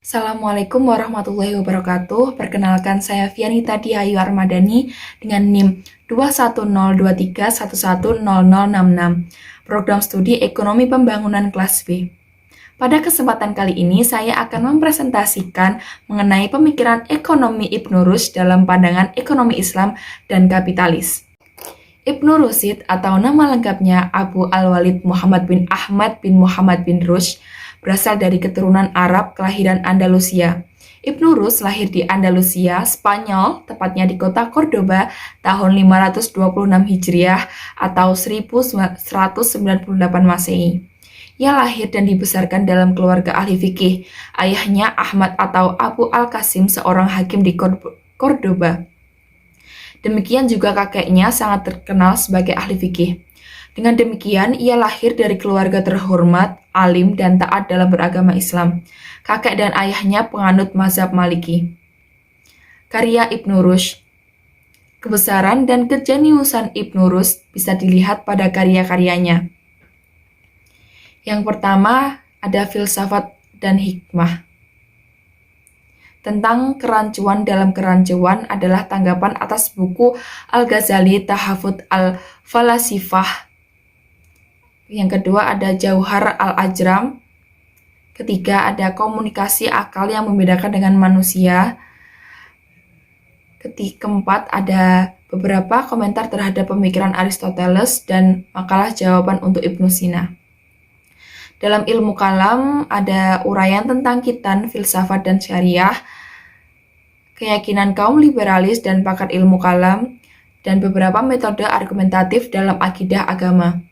Assalamualaikum warahmatullahi wabarakatuh. Perkenalkan saya Fianita Diayu Armadani dengan NIM 21023110066, Program Studi Ekonomi Pembangunan kelas B. Pada kesempatan kali ini saya akan mempresentasikan mengenai pemikiran ekonomi Ibnu Rushd dalam pandangan ekonomi Islam dan kapitalis. Ibnu Rushd atau nama lengkapnya Abu Al-Walid Muhammad bin Ahmad bin Muhammad bin Rushd berasal dari keturunan Arab kelahiran Andalusia. Ibnu Rushd lahir di Andalusia, Spanyol, tepatnya di kota Cordoba tahun 526 Hijriah atau 1198 Masehi. Ia lahir dan dibesarkan dalam keluarga ahli fikih. Ayahnya Ahmad atau Abu Al-Qasim seorang hakim di Cordoba. Demikian juga kakeknya sangat terkenal sebagai ahli fikih. Dengan demikian, ia lahir dari keluarga terhormat, alim, dan taat dalam beragama Islam. Kakek dan ayahnya penganut mazhab Maliki. Karya Ibnu Rushd. Kebesaran dan kejeniusan Ibnu Rushd bisa dilihat pada karya-karyanya. Yang pertama, ada filsafat dan hikmah. Tentang kerancuan dalam kerancuan adalah tanggapan atas buku Al-Ghazali Tahafut al-Falasifah. Yang kedua ada Jauhar al-Ajram. Ketiga ada komunikasi akal yang membedakan dengan manusia. Keempat ada beberapa komentar terhadap pemikiran Aristoteles dan makalah jawaban untuk Ibnu Sina. Dalam ilmu kalam ada uraian tentang kitan, filsafat, dan syariah, keyakinan kaum liberalis dan pakar ilmu kalam, dan beberapa metode argumentatif dalam akidah agama.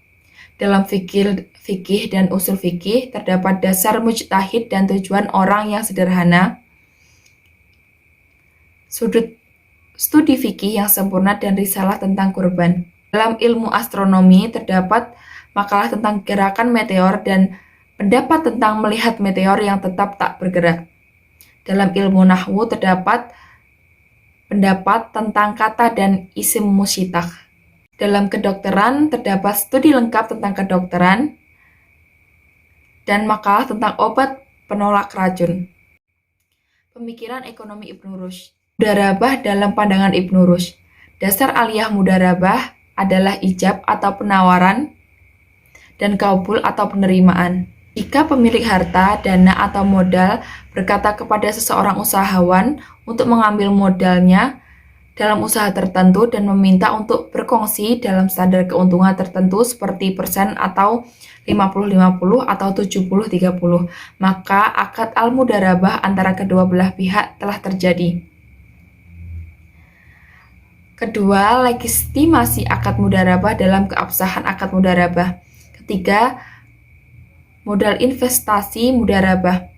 Dalam fikih dan usul fikih terdapat dasar mujtahid dan tujuan orang yang sederhana, sudut studi fikih yang sempurna dan risalah tentang kurban. Dalam ilmu astronomi terdapat makalah tentang gerakan meteor dan pendapat tentang melihat meteor yang tetap tak bergerak. Dalam ilmu nahwu terdapat pendapat tentang kata dan isim musyitak. Dalam kedokteran terdapat studi lengkap tentang kedokteran dan makalah tentang obat penolak racun. Pemikiran ekonomi Ibnu Rushd. Mudharabah dalam pandangan Ibnu Rushd. Dasar aliyah mudharabah adalah ijab atau penawaran dan kabul atau penerimaan. Jika pemilik harta, dana, atau modal berkata kepada seseorang usahawan untuk mengambil modalnya dalam usaha tertentu dan meminta untuk berkongsi dalam standar keuntungan tertentu seperti persen atau 50-50 atau 70-30, maka akad al-mudharabah antara kedua belah pihak telah terjadi. Kedua, legitimasi akad mudharabah dalam keabsahan akad mudharabah. Ketiga, modal investasi mudharabah.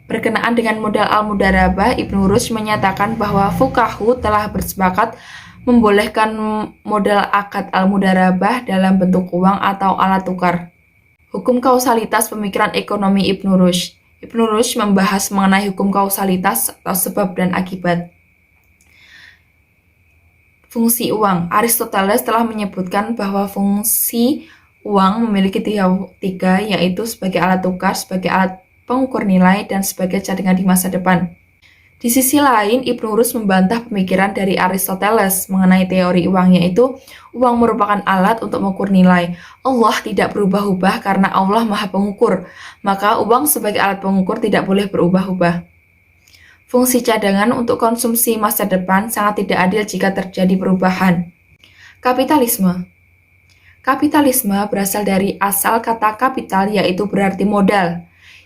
Berkenaan dengan modal al-mudharabah, Ibnu Rushd menyatakan bahwa fuqahu telah bersepakat membolehkan modal akad al-mudharabah dalam bentuk uang atau alat tukar. Hukum kausalitas pemikiran ekonomi Ibnu Rushd. Ibnu Rushd membahas mengenai hukum kausalitas atau sebab dan akibat. Fungsi uang. Aristoteles telah menyebutkan bahwa fungsi uang memiliki tiga, yaitu sebagai alat tukar, sebagai alat pengukur nilai, dan sebagai cadangan di masa depan. Di sisi lain, Ibnu Rushd membantah pemikiran dari Aristoteles mengenai teori uang, yaitu uang merupakan alat untuk mengukur nilai. Allah tidak berubah-ubah karena Allah Maha Pengukur, maka uang sebagai alat pengukur tidak boleh berubah-ubah. Fungsi cadangan untuk konsumsi masa depan sangat tidak adil jika terjadi perubahan. Kapitalisme. Kapitalisme berasal dari asal kata kapital, yaitu berarti modal,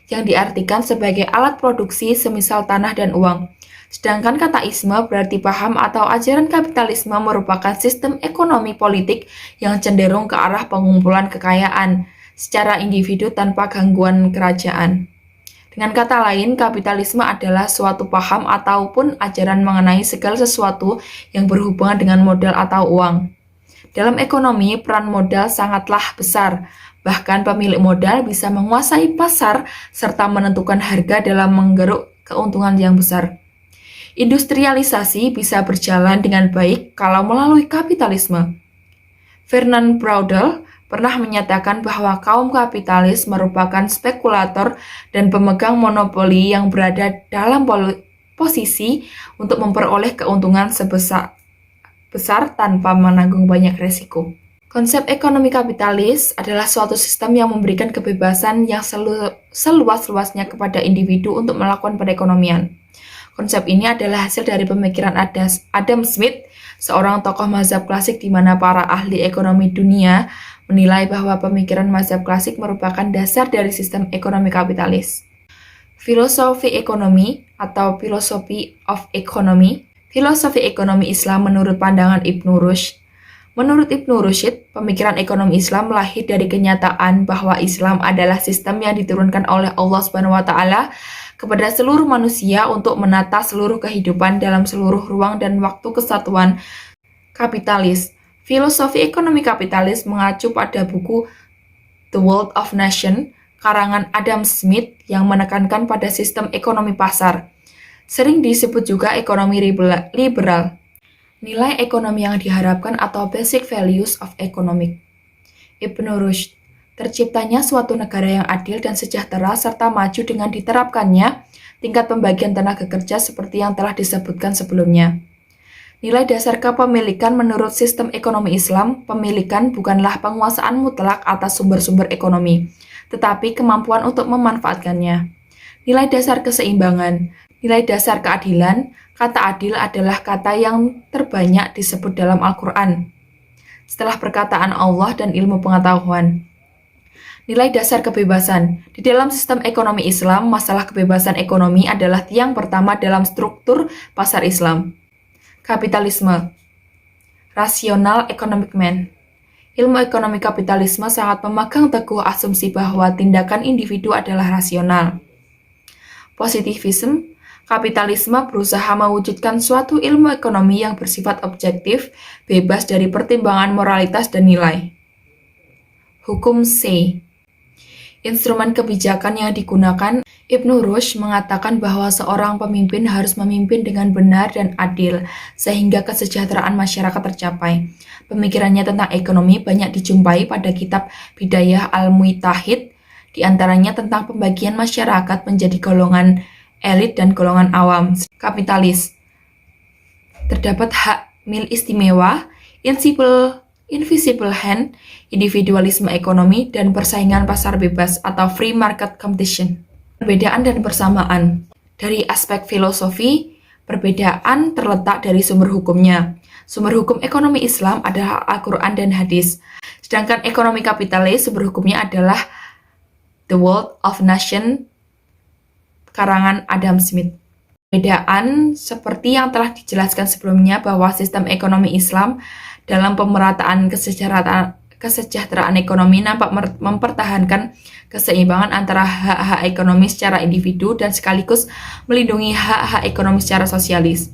yang diartikan sebagai alat produksi semisal tanah dan uang. Sedangkan kata isme berarti paham atau ajaran kapitalisme merupakan sistem ekonomi politik yang cenderung ke arah pengumpulan kekayaan secara individu tanpa gangguan kerajaan. Dengan kata lain, kapitalisme adalah suatu paham ataupun ajaran mengenai segala sesuatu yang berhubungan dengan modal atau uang. Dalam ekonomi, peran modal sangatlah besar. Bahkan pemilik modal bisa menguasai pasar serta menentukan harga dalam menggeruk keuntungan yang besar. Industrialisasi bisa berjalan dengan baik kalau melalui kapitalisme. Fernand Braudel pernah menyatakan bahwa kaum kapitalis merupakan spekulator dan pemegang monopoli yang berada dalam posisi untuk memperoleh keuntungan sebesar besar tanpa menanggung banyak resiko. Konsep ekonomi kapitalis adalah suatu sistem yang memberikan kebebasan yang seluas-luasnya kepada individu untuk melakukan perekonomian. Konsep ini adalah hasil dari pemikiran Adam Smith, seorang tokoh mazhab klasik di mana para ahli ekonomi dunia menilai bahwa pemikiran mazhab klasik merupakan dasar dari sistem ekonomi kapitalis. Filosofi ekonomi atau Philosophy of Economy, filosofi ekonomi Islam menurut pandangan Ibnu Rushd. Menurut Ibnu Rushd, pemikiran ekonomi Islam lahir dari kenyataan bahwa Islam adalah sistem yang diturunkan oleh Allah SWT kepada seluruh manusia untuk menata seluruh kehidupan dalam seluruh ruang dan waktu kesatuan kapitalis. Filosofi ekonomi kapitalis mengacu pada buku The Wealth of Nations karangan Adam Smith yang menekankan pada sistem ekonomi pasar. Sering disebut juga ekonomi liberal. Nilai ekonomi yang diharapkan atau basic values of economic. Ibnu Rushd, terciptanya suatu negara yang adil dan sejahtera serta maju dengan diterapkannya tingkat pembagian tenaga kerja seperti yang telah disebutkan sebelumnya. Nilai dasar kepemilikan menurut sistem ekonomi Islam, pemilikan bukanlah penguasaan mutlak atas sumber-sumber ekonomi, tetapi kemampuan untuk memanfaatkannya. Nilai dasar keseimbangan, nilai dasar keadilan, kata adil adalah kata yang terbanyak disebut dalam Al-Quran, setelah perkataan Allah dan ilmu pengetahuan. Nilai dasar kebebasan. Di dalam sistem ekonomi Islam, masalah kebebasan ekonomi adalah tiang pertama dalam struktur pasar Islam. Kapitalisme. Rational economic man. Ilmu ekonomi kapitalisme sangat memegang teguh asumsi bahwa tindakan individu adalah rasional. Positivism. Kapitalisme berusaha mewujudkan suatu ilmu ekonomi yang bersifat objektif, bebas dari pertimbangan moralitas dan nilai. Hukum C. Instrumen kebijakan yang digunakan. Ibnu Rushd mengatakan bahwa seorang pemimpin harus memimpin dengan benar dan adil, sehingga kesejahteraan masyarakat tercapai. Pemikirannya tentang ekonomi banyak dijumpai pada kitab Bidayah Al-Mujtahid, di antaranya tentang pembagian masyarakat menjadi golongan elit dan golongan awam. Kapitalis. Terdapat hak milik istimewa, invisible hand, individualisme ekonomi, dan persaingan pasar bebas atau free market competition. Perbedaan dan persamaan. Dari aspek filosofi, perbedaan terletak dari sumber hukumnya. Sumber hukum ekonomi Islam adalah Al-Quran dan hadis. Sedangkan ekonomi kapitalis, sumber hukumnya adalah The Wealth of Nations karangan Adam Smith. Perbedaan seperti yang telah dijelaskan sebelumnya bahwa sistem ekonomi Islam dalam pemerataan kesejahteraan ekonomi nampak mempertahankan keseimbangan antara hak-hak ekonomi secara individu dan sekaligus melindungi hak-hak ekonomi secara sosialis.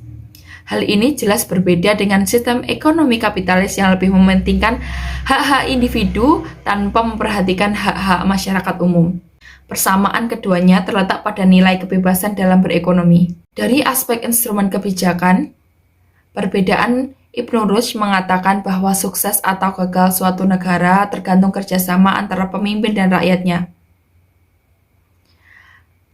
Hal ini jelas berbeda dengan sistem ekonomi kapitalis yang lebih mementingkan hak-hak individu tanpa memperhatikan hak-hak masyarakat umum. Persamaan keduanya terletak pada nilai kebebasan dalam berekonomi. Dari aspek instrumen kebijakan, perbedaan Ibnu Rushd mengatakan bahwa sukses atau gagal suatu negara tergantung kerjasama antara pemimpin dan rakyatnya.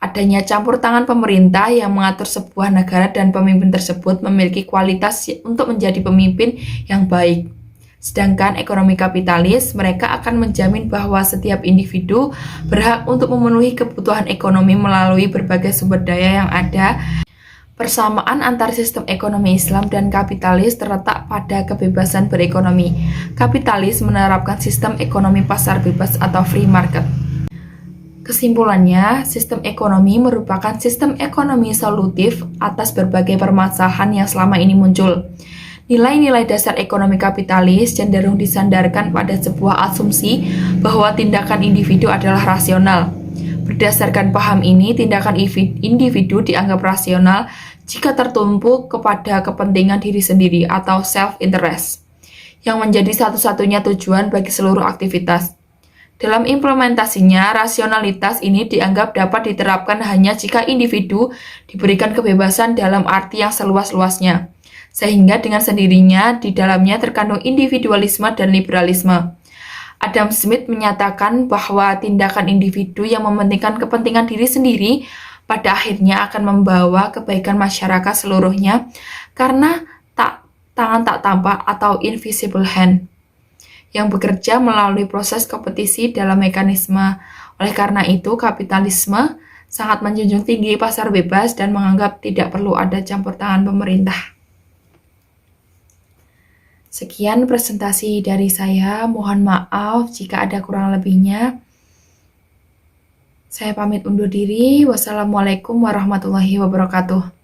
Adanya campur tangan pemerintah yang mengatur sebuah negara dan pemimpin tersebut memiliki kualitas untuk menjadi pemimpin yang baik. Sedangkan ekonomi kapitalis, mereka akan menjamin bahwa setiap individu berhak untuk memenuhi kebutuhan ekonomi melalui berbagai sumber daya yang ada. Persamaan antara sistem ekonomi Islam dan kapitalis terletak pada kebebasan berekonomi. Kapitalis menerapkan sistem ekonomi pasar bebas atau free market. Kesimpulannya, sistem ekonomi merupakan sistem ekonomi solutif atas berbagai permasalahan yang selama ini muncul. Nilai-nilai dasar ekonomi kapitalis cenderung disandarkan pada sebuah asumsi bahwa tindakan individu adalah rasional. Berdasarkan paham ini, tindakan individu dianggap rasional jika tertumpu kepada kepentingan diri sendiri atau self-interest, yang menjadi satu-satunya tujuan bagi seluruh aktivitas. Dalam implementasinya, rasionalitas ini dianggap dapat diterapkan hanya jika individu diberikan kebebasan dalam arti yang seluas-luasnya, sehingga dengan sendirinya di dalamnya terkandung individualisme dan liberalisme. Adam Smith menyatakan bahwa tindakan individu yang mementingkan kepentingan diri sendiri pada akhirnya akan membawa kebaikan masyarakat seluruhnya karena tangan tak tampak atau invisible hand yang bekerja melalui proses kompetisi dalam mekanisme. Oleh karena itu, kapitalisme sangat menjunjung tinggi pasar bebas dan menganggap tidak perlu ada campur tangan pemerintah. Sekian presentasi dari saya, mohon maaf jika ada kurang lebihnya. Saya pamit undur diri. Wassalamualaikum warahmatullahi wabarakatuh.